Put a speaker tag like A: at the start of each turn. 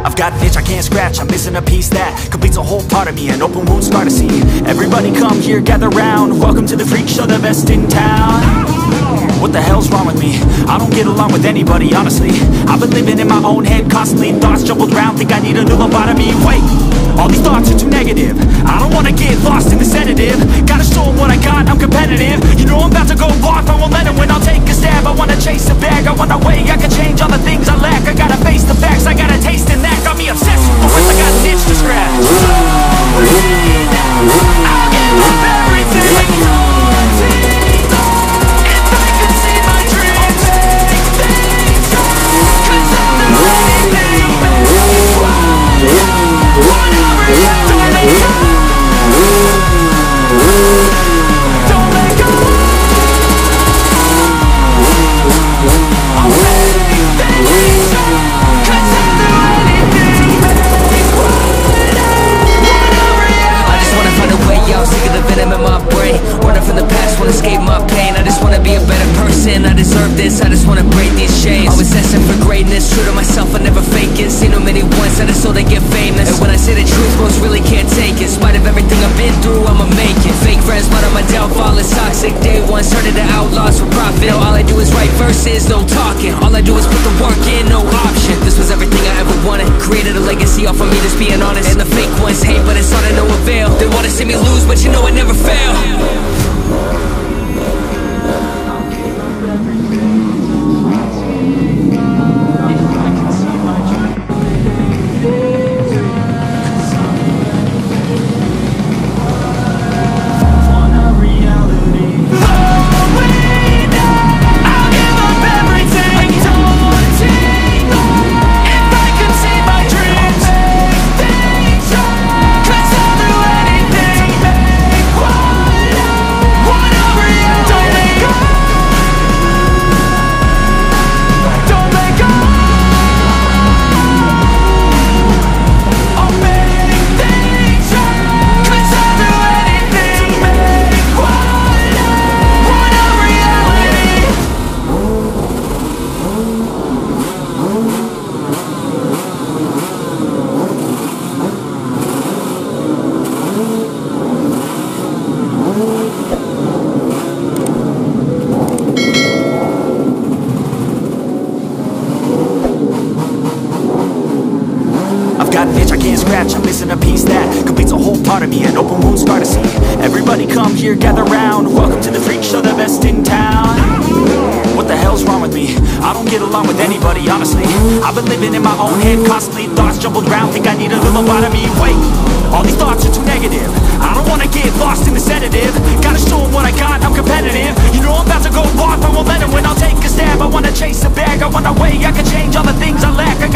A: I've got an itch I can't scratch, I'm missing a piece that completes a whole part of me, an open wound scar to see. Everybody come here, gather round, welcome to the freak show, the best in town. What the hell's wrong with me? I don't get along with anybody, honestly. I've been living in my own head constantly, thoughts jumbled round, think I need a new lobotomy. Wait, all these thoughts are too negative, I don't wanna get lost in the sedative. Gotta show them what I got, I'm competitive. You know I'm about to go off, I won't let it win, I'll take a stab. I wanna chase a bag, I want a way I can change all the things I lack. I gotta face the facts, I got a taste in that. Got me obsessed with words, I got an itch to scratch. I'll give up everything. If I could see my dreams, make things right. 'Cause I'll do anything, whatever you do, don't let go. Don't let go. I'll make things right. 'Cause I'll do anything, I just wanna find a way out, sick of the venom in my brain. Running from the past, wanna escape my pain. I just wanna be a better person, I deserve this. I just wanna break these chains. Always asking for greatness, true to myself, I never fake it. Seen too many ones that are so they get famous. And when I say the truth, most really can't take it. In spite of everything I've been through, I'ma make it. Fake friends, but I'm a downfall, it's toxic. Day one, started to outlaws for profit. Now all I do is write verses, no talking. All I do is put the work in, no option. This was everything I ever wanted. Created a legacy off of me, just being honest. And the fake ones hate, but it's all to no avail. They wanna see me lose, but you know I never fail. I'm missing a piece that completes a whole part of me, an open wound scar to see. Everybody come here, gather round, welcome to the freak show, the best in town. What the hell's wrong with me? I don't get along with anybody, honestly. I've been living in my own head constantly, thoughts jumbled round, think I need a new lobotomy. Wait, all these thoughts are too negative, I don't wanna get lost in the sedative. Gotta show them what I got, I'm competitive. You know I'm about to go off, I won't let it win, I'll take a stab. I wanna chase a bag, I want a way I can change all the things I lack. I